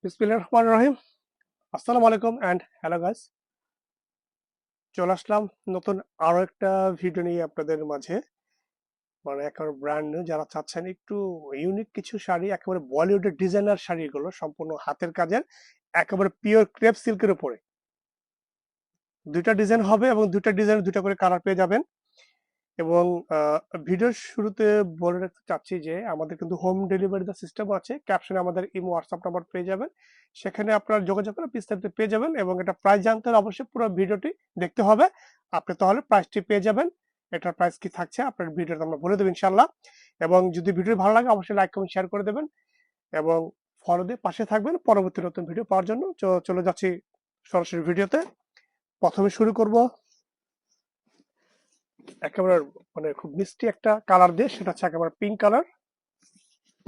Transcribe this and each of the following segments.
বিসমিল্লাহির রহমানির রহিম। আসসালামু আলাইকুম অ্যান্ড হ্যালো গাইস। চলে আসলাম নতুন আরো একটা ভিডিও নিয়ে আপনাদের মাঝে। মানে একেবারে ব্র্যান্ড নিউ, যারা চাচ্ছেন একটু ইউনিক কিছু শাড়ি, একেবারে বলিউডের ডিজাইনার শাড়িগুলো সম্পূর্ণ হাতের কাজের, একেবারে পিওর ক্রেপ সিল্কের উপরে দুইটা ডিজাইন হবে এবং দুইটা ডিজাইনের দুইটা করে কালার পেয়ে যাবেন। এবং ভিডিওর শুরুতে বলে রাখতে চাচ্ছি যে আমাদের কিন্তু হোম ডেলিভারি দা সিস্টেম আছে। ক্যাপশনে আমাদের ইমো হোয়াটসঅ্যাপ নাম্বার পেয়ে যাবেন, সেখানে আপনারা যোগাযোগ করে বিস্তারিত পেয়ে যাবেন। এবং এটা প্রাইস জানতে হলে অবশ্যই পুরো ভিডিওটি দেখতে হবে, আপনি তাহলে প্রাইসটি পেয়ে যাবেন। এটার প্রাইস কি থাকছে আপনার ভিডিওতে আমরা বলে দেবো ইনশাল্লাহ। এবং যদি ভিডিও ভালো লাগে অবশ্যই লাইক কমেন্ট শেয়ার করে দেবেন এবং ফলো দিয়ে পাশে থাকবেন পরবর্তী নতুন ভিডিও পাওয়ার জন্য। চলে যাচ্ছি সরাসরি ভিডিওতে। প্রথমে শুরু করব একেবারে মানে খুব মিষ্টি একটা কালার দিয়ে, সেটা হচ্ছে একেবারে pink colour,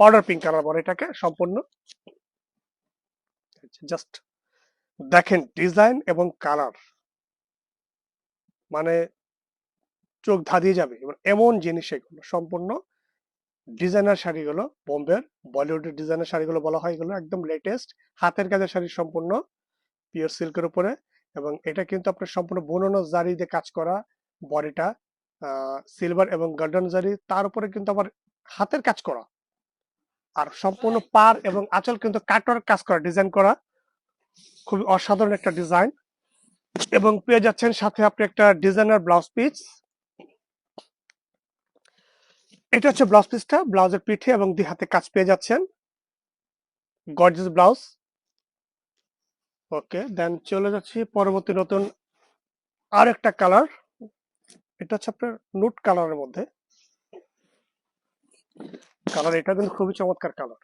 powder pink colour বলে এটাকে সম্পূর্ণ। জাস্ট দেখেন ডিজাইন এবং কালার, মানে চোখ ধাঁধিয়ে যাবে। এমন জিনিস এগুলো সম্পূর্ণ ডিজাইনার শাড়িগুলো, বোম্বের বলিউডের ডিজাইনার শাড়িগুলো বলা হয়, এগুলো একদম লেটেস্ট হাতের কাজের শাড়ি, সম্পূর্ণ পিওর সিল্কের উপরে। এবং এটা কিন্তু আপনার সম্পূর্ণ বুননো জারি দিয়ে কাজ করা, বডিটা সিলভার এবং গোল্ডেন জারি, তার উপরে কিন্তু আবার হাতের কাজ করা, আর সম্পূর্ণ পার এবং আঁচল কিন্তু কাটওয়ার্ক কাজ করা, ডিজাইন করা, খুবই অসাধারণ একটা ডিজাইন। এবং পেয়ে যাচ্ছেন সাথে আপনি একটা ডিজাইনার ব্লাউজ পিস। এটা হচ্ছে ব্লাউজ পিসটা, ব্লাউজের পিঠে এবং দুই হাতে কাজ পেয়ে যাচ্ছেন, গর্জিয়াস ব্লাউজ। ওকে, দেন চলে যাচ্ছি পরবর্তী নতুন আর একটা কালার। এটা হচ্ছে আপনার নুট কালারের মধ্যে কালার, এটা কিন্তু খুবই চমৎকার কালার।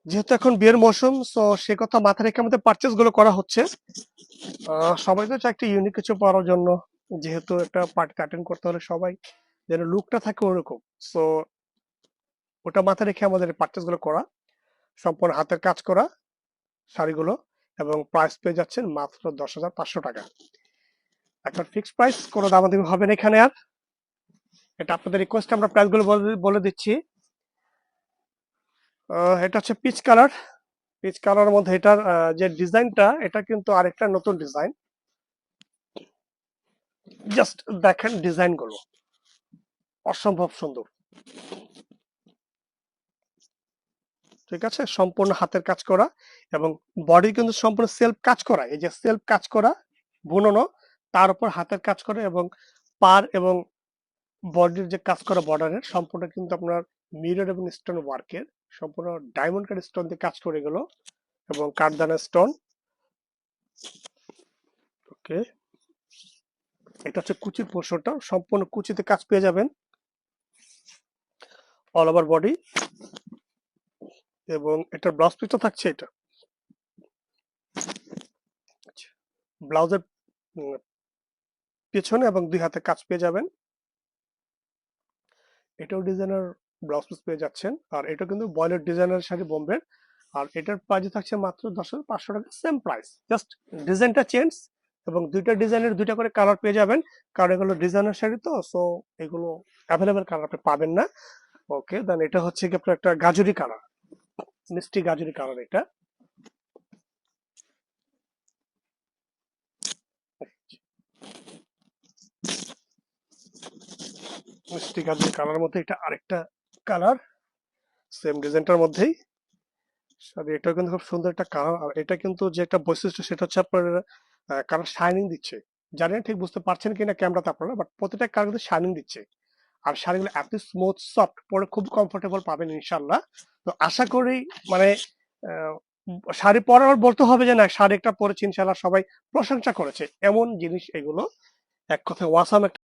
যেহেতু এখন বিয়ের মৌসুম, সো সে কথা মাথায় রেখে আমাদের পারচেস গুলো করা হচ্ছে। সবাই তো চায় একটা ইউনিক কিছু পরার জন্য, যেহেতু একটা পার্টি অ্যাটেন্ড করতে হলে সবাই যেন লুকটা থাকে ওরকম। সো ওটা মাথায় রেখে আমাদের পারচেস গুলো করা, সম্পূর্ণ হাতের কাজ করা শাড়িগুলো। এবং প্রাইস পেয়ে যাচ্ছেন মাত্র 10,500 টাকা। এখন ফিক্সড প্রাইস, কোনো দামাদামি হবে না এখানে আর। এটা আপনাদের রিকোয়েস্ট আমরা প্রাইস গুলো বলে দিচ্ছি। এটা হচ্ছে পিচ কালার, পিচ কালারের মধ্যে এটার যে ডিজাইনটা, এটা কিন্তু আরেকটা নতুন ডিজাইন। জাস্ট দেখেন ডিজাইন গুলো অসম্ভব সুন্দর। ঠিক আছে, সম্পূর্ণ হাতের কাজ করা এবং বডি কিন্তু সম্পূর্ণ সেলফ কাজ করা, এই যে সেলফ কাজ করা বুননো, তার উপর হাতের কাজ করে এবং পার এবং বডির যে কাজ করা বর্ডারের সম্পূর্ণ কিন্তু আপনার মিরর এবং স্টোন ওয়ার্কের, সম্পূর্ণ ডায়মন্ড কাট স্টোন দিয়ে কাজ করে গেল এবং কাঠদানা স্টোন। ওকে, এটা হচ্ছে কুচির পোর্শনটা, সম্পূর্ণ কুচিতে কাজ পেয়ে যাবেন অল ওভার বডি। এবং এটার ব্লাউজ পিসটা থাকছে এটা, ব্লাউজের পেছনে এবং দুই হাতে কাজ পেয়ে যাবেন। এটাও ডিজাইনার ব্লাউজ পিস পেয়ে যাচ্ছেন, আর এটা কিন্তু বয়েলের ডিজাইনার শাড়ি বোম্বের। আর এটার প্রাইস থাকছে মাত্র 10,500 টাকা, সেম প্রাইস, জাস্ট ডিজাইনটা চেঞ্জ। এবং দুইটা ডিজাইনের দুইটা করে কালার পেয়ে যাবেন, কারণ এগুলো ডিজাইনার শাড়ি তো, সো এগুলো অ্যাভেলেবেল কালার আপনি পাবেন না। ওকে, দেন এটা হচ্ছে কি আপনার একটা গাজরি কালার, মিষ্টি গাজরি কালার। এটা মিষ্টি গাজরি কালার মধ্যে এটা আরেকটা কালার, সেম ডিজাইনটার মধ্যেই। আর এটা কিন্তু খুব সুন্দর একটা কালার। আর এটা কিন্তু যে একটা বৈশিষ্ট্য, সেটা হচ্ছে আপনার কালার শাইনিং দিচ্ছে। জানি না ঠিক বুঝতে পারছেন কিনা ক্যামেরাতে আপনারা, বাট প্রতিটা কালার কিন্তু শাইনিং দিচ্ছে। আর শাড়িগুলো এত স্মুথ সফট, পরে খুব কমফোর্টেবল পাবেন ইনশাল্লাহ। তো আশা করি মানে আহ, শাড়ি পরার বলতে হবে যে না, শাড়ি একটা পরেছি ইনশাল্লাহ সবাই প্রশংসা করেছে, এমন জিনিস এগুলো। এক কথায় ওয়াসাম একটা